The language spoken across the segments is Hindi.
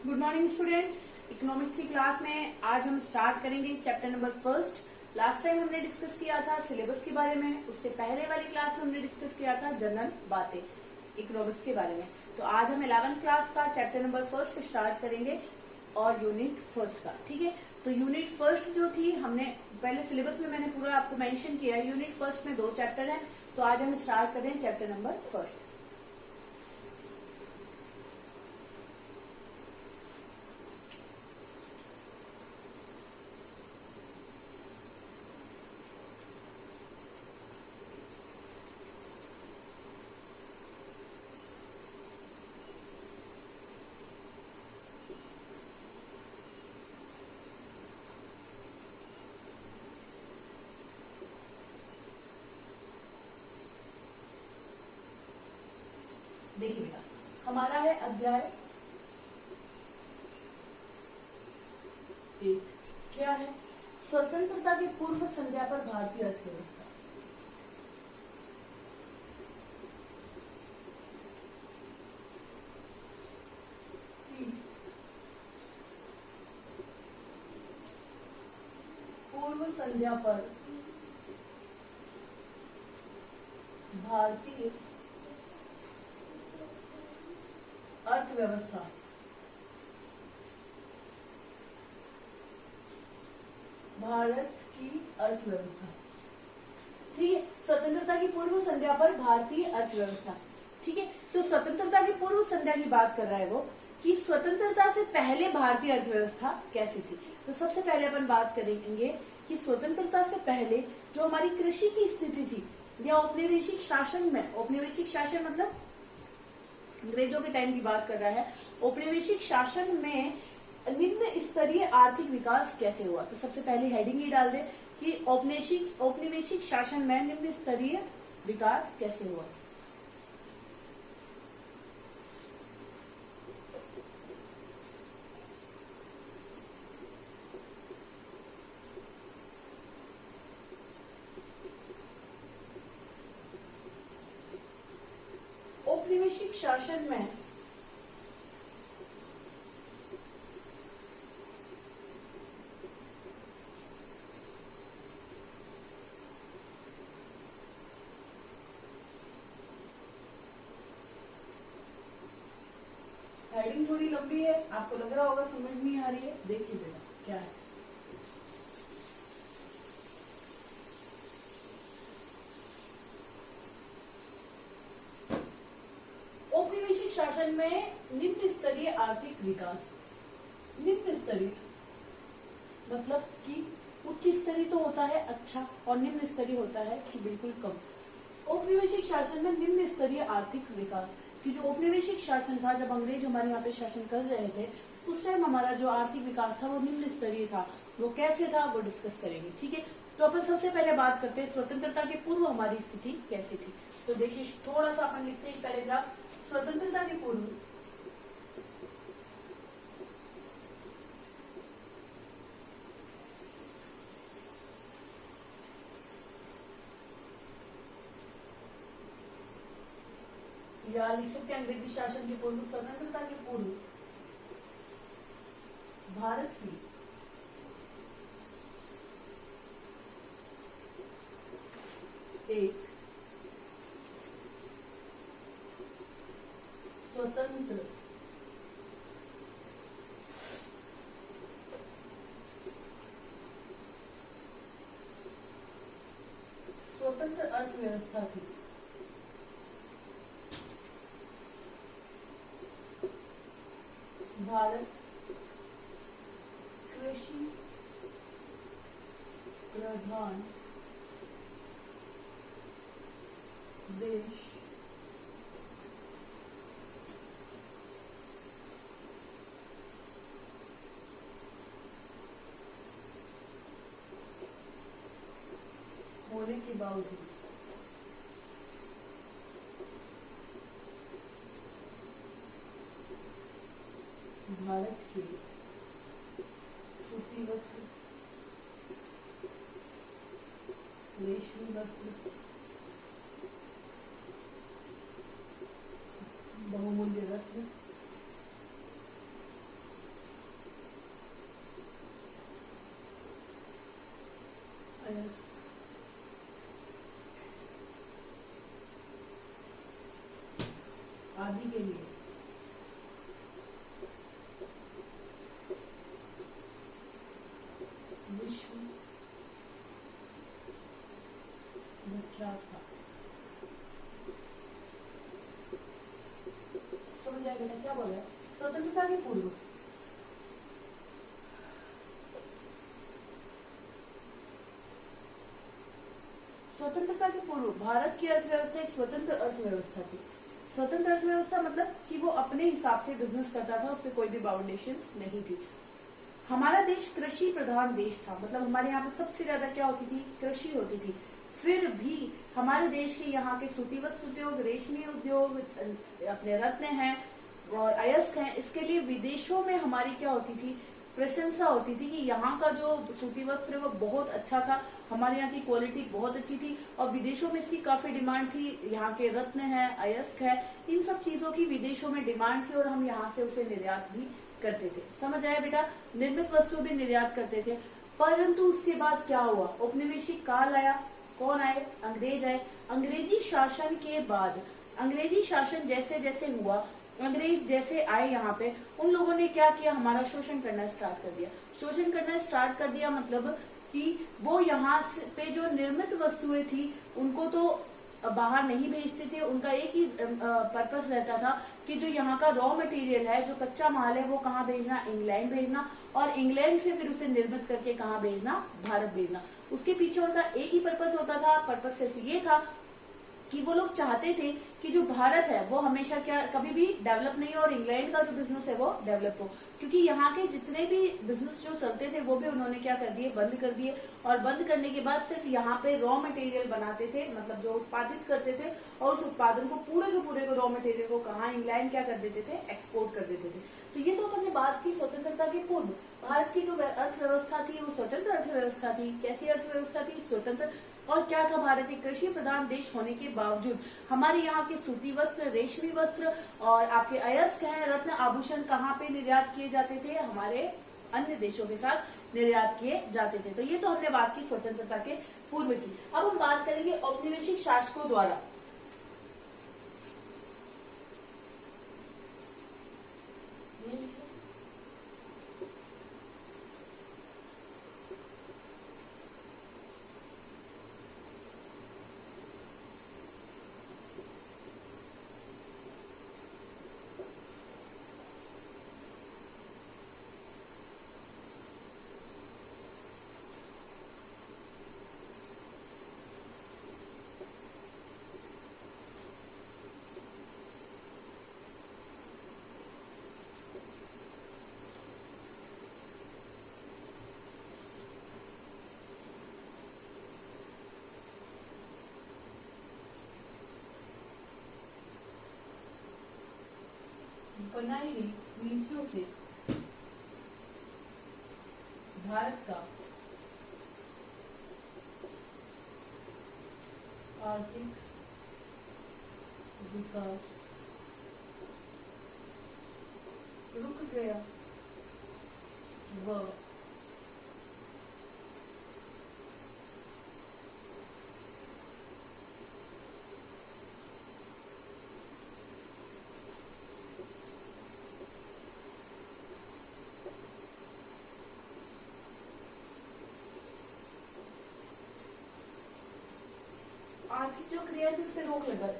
Good morning students. इकोनॉमिक्स की क्लास में आज हम स्टार्ट करेंगे chapter number first. Last time हमने डिस्कस किया था सिलेबस के बारे में, उससे पहले वाली क्लास में हमने डिस्कस किया था जनरल बातें इकोनॉमिक्स के बारे में। तो आज हम 11th क्लास का चैप्टर नंबर फर्स्ट स्टार्ट करेंगे और यूनिट फर्स्ट का। ठीक है, तो यूनिट फर्स्ट जो थी हमने पहले सिलेबस में मैंने पूरा आपको मेंशन किया। यूनिट फर्स्ट में 2 चैप्टर है, तो आज हम स्टार्ट कर रहे हैं चैप्टर नंबर फर्स्ट। देखिए बेटा, हमारा है अध्याय 1। क्या है? स्वतंत्रता की पूर्व संध्या पर भारतीय अर्थव्यवस्था। पूर्व संध्या पर भारतीय अर्थव्यवस्था। भारत की अर्थव्यवस्था। ठीक है, स्वतंत्रता की पूर्व संध्या पर भारतीय अर्थव्यवस्था। ठीक है, तो स्वतंत्रता की पूर्व संध्या की बात कर रहा है वो कि स्वतंत्रता से पहले भारतीय अर्थव्यवस्था कैसी थी। तो सबसे पहले अपन बात करेंगे कि स्वतंत्रता से पहले जो हमारी कृषि की स्थिति थी या औपनिवेशिक शासन में, औपनिवेशिक शासन मतलब अंग्रेजों के टाइम की बात कर रहा है, औपनिवेशिक शासन में निम्न स्तरीय आर्थिक विकास कैसे हुआ। तो सबसे पहले हेडिंग ही डाल दे कि औपनिवेशिक शासन में निम्न स्तरीय विकास कैसे हुआ। औपनिवेशिक शासन में हेडिंग थोड़ी लंबी है, आपको लग रहा होगा समझ नहीं आ रही है। देखिए बेटा क्या है। औपनिवेशिक शासन में निम्न स्तरीय आर्थिक विकास। निम्न स्तरीय मतलब कि उच्च स्तरीय तो होता है अच्छा, और निम्न स्तरीय होता है कि बिल्कुल कम। औपनिवेशिक शासन में निम्न स्तरीय आर्थिक विकास कि जो औपनिवेशिक शासन था, जब अंग्रेज हमारे यहाँ पे शासन कर रहे थे, उस टाइम हमारा जो आर्थिक विकास था वो निम्न स्तरीय था। वो कैसे था वो डिस्कस करेंगे। ठीक है, तो अपन सबसे पहले बात करते हैं स्वतंत्रता के पूर्व हमारी स्थिति कैसी थी। तो देखिए थोड़ा सा अपन लिखते हैं पैराग्राफ। स्वतंत्रता के पूर्व या लिख सकते हैं अंग्रेजी शासन के पूर्व, स्वतंत्रता के पूर्व भारत की एक स्वतंत्र अर्थव्यवस्था थी। भारत कृषि प्रधान देश होने के बावजूद भारत के सूती वस्त्र, रेशमी वस्त्र, बहुमूल्य रत्न, अयस्क आदि के लिए विश्व विख्यात था। समझ आया बेटा क्या बोल रहा है? स्वतंत्रता के पूर्व भारत की अर्थव्यवस्था एक स्वतंत्र अर्थव्यवस्था थी। स्वतंत्र अर्थव्यवस्था मतलब कि वो अपने हिसाब से बिजनेस करता था, उस पर कोई भी बाउंडेशन नहीं थी। हमारा देश कृषि प्रधान देश था, मतलब हमारे यहाँ पे सबसे ज्यादा क्या होती थी? कृषि होती थी। फिर भी हमारे देश के यहाँ के सूती वस्त्र उद्योग, रेशमी उद्योग, अपने रत्न हैं और अयस्क हैं, इसके लिए विदेशों में हमारी क्या होती थी? प्रशंसा होती थी कि यहाँ का जो सूती वस्त्र है वो बहुत अच्छा था, हमारे यहाँ की क्वालिटी बहुत अच्छी थी और विदेशों में इसकी काफी डिमांड थी। यहाँ के रत्न है, अयस्क है, इन सब चीजों की विदेशों में डिमांड थी और हम यहाँ से उसे निर्यात भी करते थे। समझ आया बेटा? निर्मित वस्तु भी निर्यात करते थे। परंतु उसके बाद क्या हुआ? औपनिवेशिक काल आया। कौन आए? अंग्रेज आए। अंग्रेजी शासन के बाद, अंग्रेजी शासन जैसे जैसे हुआ, अंग्रेज जैसे आए यहाँ पे, उन लोगों ने क्या किया? हमारा शोषण करना स्टार्ट कर दिया। शोषण करना स्टार्ट कर दिया मतलब कि वो यहाँ पे जो निर्मित वस्तुएं थी उनको तो बाहर नहीं भेजते थे। उनका एक ही पर्पस रहता था कि जो यहाँ का रॉ मटेरियल है, जो कच्चा माल है, वो कहाँ भेजना? इंग्लैंड भेजना, और इंग्लैंड से फिर उसे निर्मित करके कहाँ भेजना? भारत भेजना। उसके पीछे उनका एक ही पर्पस होता था। पर्पस सिर्फ ये था कि वो लोग चाहते थे कि जो भारत है वो हमेशा क्या कभी भी डेवलप नहीं हो और इंग्लैंड का जो बिजनेस है वो डेवलप हो, क्योंकि यहाँ के जितने भी बिजनेस जो चलते थे वो भी उन्होंने क्या कर दिए? बंद कर दिए। और बंद करने के बाद सिर्फ यहाँ पे रॉ मटेरियल बनाते थे, मतलब जो उत्पादित करते थे, और उस उत्पादन को पूरे के पूरे रॉ मटेरियल को कहाँ? इंग्लैंड क्या कर देते थे? एक्सपोर्ट कर देते थे। तो ये तो अपने बात की स्वतंत्रता के पूर्व भारत की जो अर्थव्यवस्था थी वो स्वतंत्र अर्थव्यवस्था थी। कैसी अर्थव्यवस्था थी? स्वतंत्र। और क्या था? भारत एक कृषि प्रधान देश होने के बावजूद हमारे यहाँ के सूती वस्त्र, रेशमी वस्त्र और आपके अयस्क हैं, रत्न आभूषण कहाँ पे निर्यात किए जाते थे? हमारे अन्य देशों के साथ निर्यात किए जाते थे। तो ये तो हमने बात की स्वतंत्रता के पूर्व की। अब हम बात करेंगे औपनिवेशिक शासकों द्वारा। बनाई गई नीतियों से भारत का आर्थिक विकास रुक गया व आर्थिक जो क्रिया है उस पर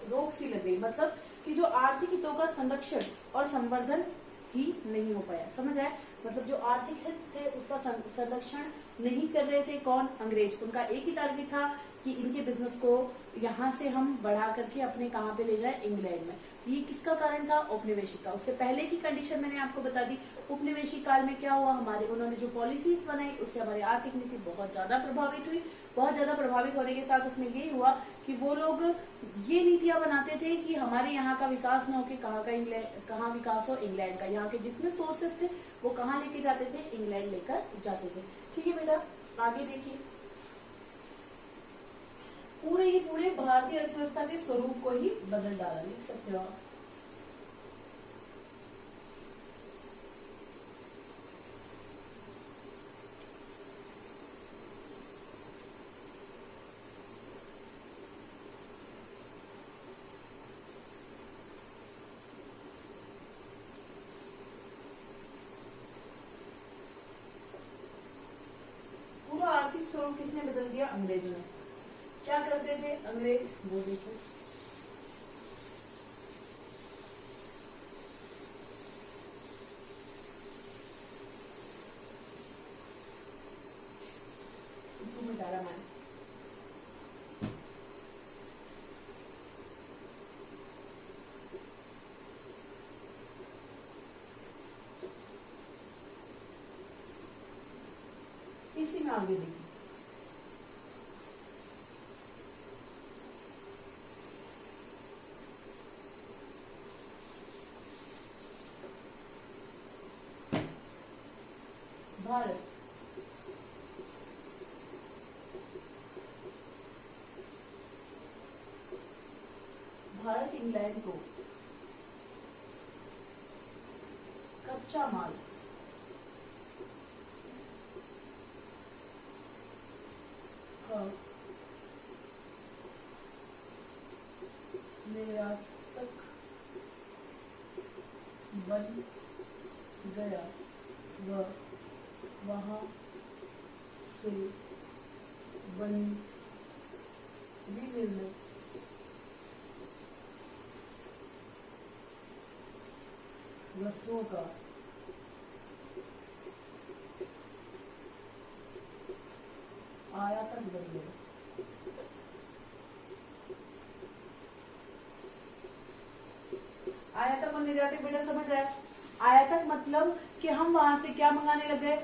रोक सी लग गई, मतलब कि जो आर्थिक हितों का संरक्षण और संवर्धन ही नहीं हो पाया। समझ आया? मतलब जो आर्थिक हित थे उसका संरक्षण नहीं कर रहे थे। कौन? अंग्रेज। उनका एक ही टारगेट था कि इनके बिजनेस को यहाँ से हम बढ़ा करके अपने कहाँ पे ले जाए? इंग्लैंड में। ये किसका कारण था? औपनिवेशिक का। उससे पहले की कंडीशन मैंने आपको बता दी। उपनिवेशिक काल में क्या हुआ? हमारे उन्होंने जो पॉलिसीज बनाई उससे हमारी आर्थिक नीति बहुत ज्यादा प्रभावित हुई। बहुत ज्यादा प्रभावित होने के साथ उसमें यही हुआ कि वो लोग ये नीतियां बनाते थे कि हमारे यहाँ का विकास ना होके कहाँ विकास हो? इंग्लैंड का। यहाँ के जितने सोर्सेस थे वो कहाँ लेके जाते थे? इंग्लैंड लेकर जाते थे। ठीक है बेटा, आगे देखिए। पूरे भारतीय अर्थव्यवस्था के स्वरूप को ही बदल डाला। लिख सकते हो आप। स्वरूप किसने बदल दिया? अंग्रेजों ने। क्या करते थे अंग्रेज, वो देखो। मिटारा मान इसी में आगे देखिए। भारत भारत इंग्लैंड को कच्चा माल का निर्यातक बन गया व वहां से बनी विभिन्न वस्तुओं का आयातक बन गया। आयातक और निर्यातक बेटा समझ आया? आयातक मतलब कि हम वहां से क्या मंगाने लग गए?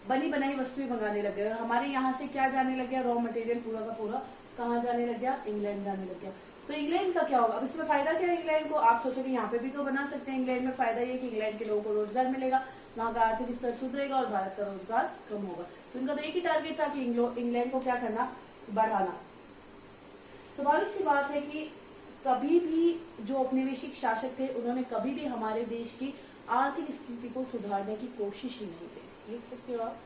बनी बनाई वस्तुएं मंगाने लग गए। हमारे यहाँ से क्या जाने लग गया? रॉ मटेरियल पूरा का पूरा कहाँ जाने लग गया? इंग्लैंड जाने लग गया। तो इंग्लैंड का क्या होगा? अब इसमें फायदा क्या है इंग्लैंड को? आप सोचोगे यहाँ पे भी तो बना सकते हैं। इंग्लैंड में फायदा ये कि इंग्लैंड के लोगों को रोजगार मिलेगा, वहां का आर्थिक स्तर सुधरेगा और भारत का रोजगार कम होगा। तो इनका तो एक ही टारगेट था कि इंग्लैंड को क्या करना? बढ़ाना। स्वाभाविक सी बात है कि कभी भी जो औपनिवेशिक शासक थे उन्होंने कभी भी हमारे देश की आर्थिक स्थिति को सुधारने की कोशिश ही नहीं की। देख सकते हो आप।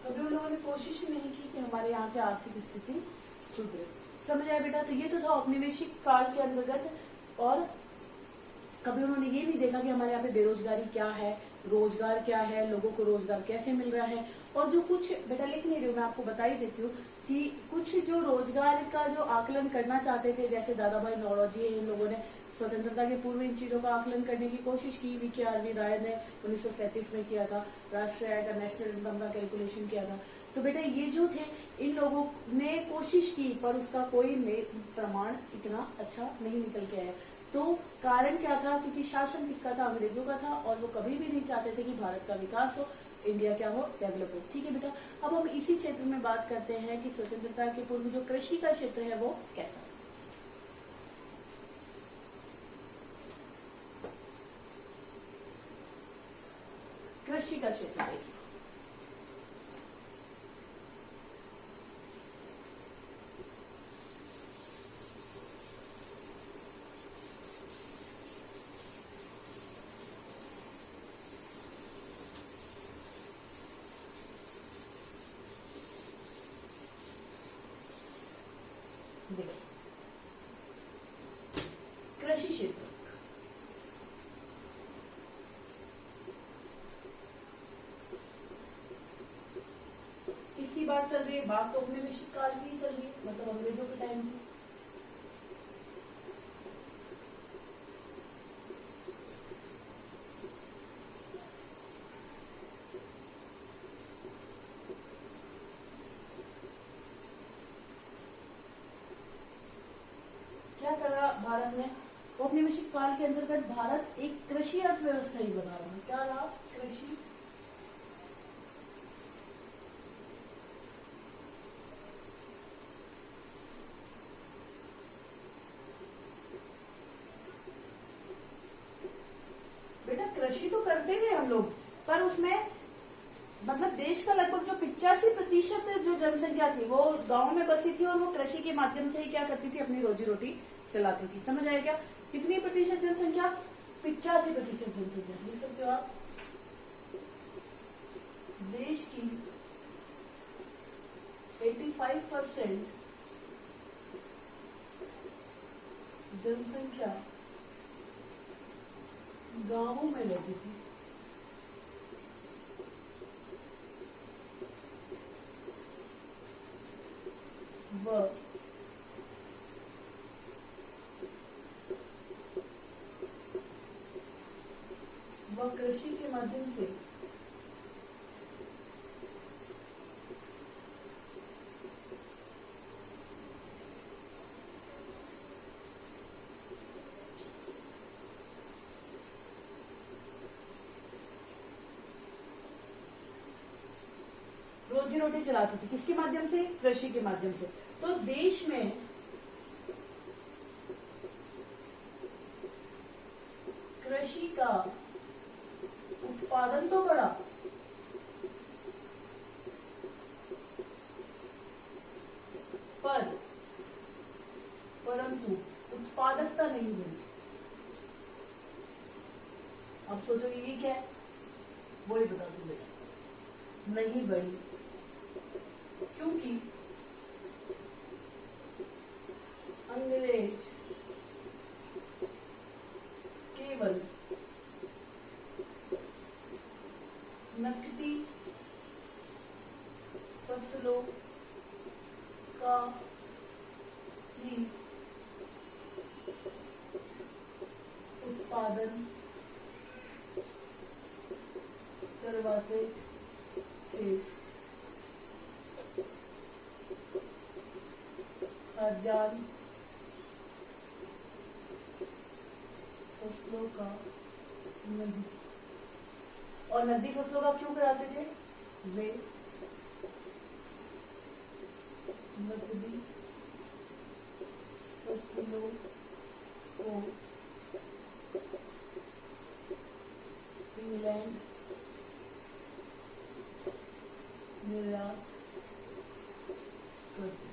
कभी उन लोगों ने कोशिश नहीं की कि हमारे यहाँ की आर्थिक स्थिति सुधरे। समझ आया बेटा? तो ये तो था औपनिवेशिक काल के अंतर्गत। और कभी उन्होंने ये नहीं देखा कि हमारे यहाँ पे बेरोजगारी क्या है, रोजगार क्या है, लोगों को रोजगार कैसे मिल रहा है। और जो कुछ बेटा लिख नहीं रही हूँ, मैं आपको बता ही देती हूँ कि कुछ जो रोजगार का जो आकलन करना चाहते थे, जैसे दादा भाई नौरोजी, इन लोगों ने स्वतंत्रता के पूर्व इन चीजों का आकलन करने की कोशिश की। VKRV राय ने 1937 में किया था। राष्ट्रीय आय का, नेशनल इनकम का कैलकुलेशन किया था। तो बेटा ये जो थे, इन लोगों ने कोशिश की पर उसका कोई प्रमाण इतना अच्छा नहीं निकल के आया। तो कारण क्या था? क्योंकि शासन किसका था? अंग्रेजों का था। और वो कभी भी नहीं चाहते थे कि भारत का विकास हो, इंडिया क्या हो? डेवलप हो। ठीक है बेटा। अब हम इसी क्षेत्र में बात करते हैं कि स्वतंत्रता के पूर्व जो कृषि का क्षेत्र है वो कैसा? कृषि का क्षेत्र देखिए। देखिए कृषि क्षेत्र, किसकी बात चल रही है? बात तो औपनिवेशिक काल की ही चल रही है, मतलब अंग्रेजों के टाइम की। क्या करा भारत ने? औपनिवेशिक काल के अंतर्गत भारत एक कृषि अर्थव्यवस्था ही बना रहा है। क्या रहा? कृषि करते थे हम लोग, पर उसमें मतलब देश का लगभग जो 85% जो जनसंख्या थी वो गांव में बसी थी और वो कृषि के माध्यम से ही क्या करती थी, अपनी रोजी रोटी चलाती थी। समझ आया क्या? कितनी प्रतिशत जनसंख्या? 85% जनसंख्या। लिख सकते हो आप, देश की 85% जनसंख्या गांवों में रहती थी। वह कृषि के माध्यम से रोजी रोटी चलाती थी। किसके माध्यम से? कृषि के माध्यम से। तो देश में कृषि का उत्पादन तो बढ़ा, परंतु उत्पादकता नहीं बढ़ी। अब सोचोगे ये क्या है, वही बता दूं बेटा, नहीं बढ़ी क्योंकि अंग्रेज केवल नकदी फसलों का ही उत्पादन करवाते थे। खाद्यान्न फसलों का नहीं। और नकदी फसलों का क्यों कराते थे? वे नकदी फसलों को इंग्लैंड निर्यात करते।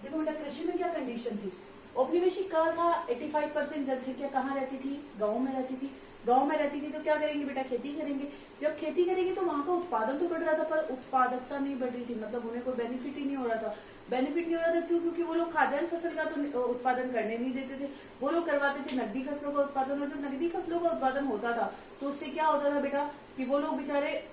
देखो बेटा, कृषि में क्या कंडीशन थी? औपनिवेशिक काल था। 85% जनसंख्या कहाँ रहती थी? गांव में रहती थी। गांव में रहती थी तो क्या करेंगे बेटा? खेती करेंगे। जब खेती करेंगे तो वहां का उत्पादन तो बढ़ रहा था, पर उत्पादकता नहीं बढ़ रही थी, मतलब उन्हें कोई बेनिफिट ही नहीं हो रहा था। बेनिफिट नहीं हो रहा था क्यों? क्योंकि वो लोग खाद्यान्न फसल का तो उत्पादन करने नहीं देते थे, वो लोग करवाते थे नकदी फसलों का उत्पादन। और जब नकदी फसलों का उत्पादन होता था तो उससे क्या होता था बेटा कि वो लोग बेचारे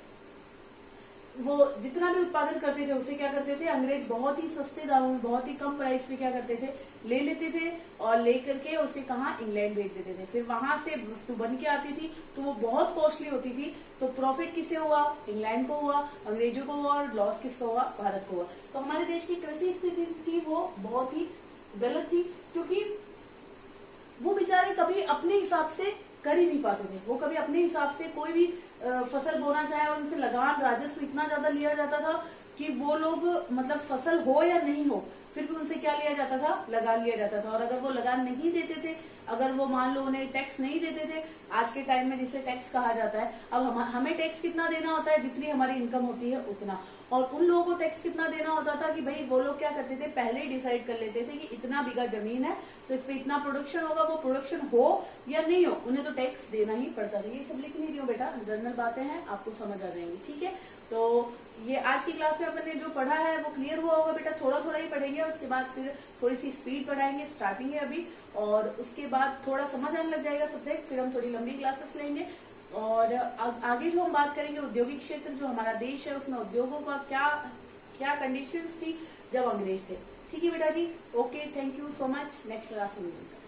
वो जितना भी उत्पादन करते थे उससे क्या करते थे, अंग्रेज बहुत ही सस्ते दामों में, बहुत ही कम प्राइस पे क्या करते थे, ले लेते थे और लेकर के उसे कहाँ, इंग्लैंड भेज देते थे। फिर वहां से वस्तु बन के आती थी तो वो बहुत कॉस्टली होती थी। तो प्रॉफिट किसे हुआ? इंग्लैंड को हुआ, अंग्रेजों को हुआ, और लॉस किसको हुआ? भारत को हुआ। तो हमारे देश की कृषि स्थिति थी वो बहुत ही गलत थी, क्योंकि वो बेचारे कभी अपने हिसाब से कर ही नहीं पाते थे। वो कभी अपने हिसाब से कोई भी फसल बोना चाहे और उनसे लगान राजस्व इतना ज्यादा लिया जाता था कि वो लोग मतलब फसल हो या नहीं हो फिर भी उनसे क्या लिया जाता था? लगान लिया जाता था। और अगर वो लगान नहीं देते थे, अगर वो मान लो उन्हें टैक्स नहीं देते थे, आज के टाइम में जिसे टैक्स कहा जाता है, अब हमें टैक्स कितना देना होता है? जितनी हमारी इनकम होती है उतना। और उन लोगों को टैक्स कितना देना होता था कि भाई वो लोग क्या करते थे, पहले ही डिसाइड कर लेते थे कि इतना बीघा जमीन है तो इस पे इतना प्रोडक्शन होगा, वो प्रोडक्शन हो या नहीं हो उन्हें तो टैक्स देना ही पड़ता था। ये सब लिख नहीं रही हूँ बेटा, जनरल बातें हैं, आपको समझ आ जाएंगी। ठीक है, तो ये आज की क्लास में अपने जो पढ़ा है वो क्लियर हुआ होगा बेटा। थोड़ा थोड़ा ही पढ़ेंगे, उसके बाद फिर थोड़ी सी स्पीड बढ़ाएंगे, स्टार्टिंग है अभी, और उसके बाद थोड़ा समझ आने लग जाएगा सब्जेक्ट, फिर हम थोड़ी लंबी क्लासेस लेंगे। और आगे जो हम बात करेंगे औद्योगिक क्षेत्र, जो हमारा देश है उसमें उद्योगों का क्या क्या कंडीशंस थी जब अंग्रेज थे। ठीक है बेटा जी, okay, thank you so much. Next class में मिलते हैं।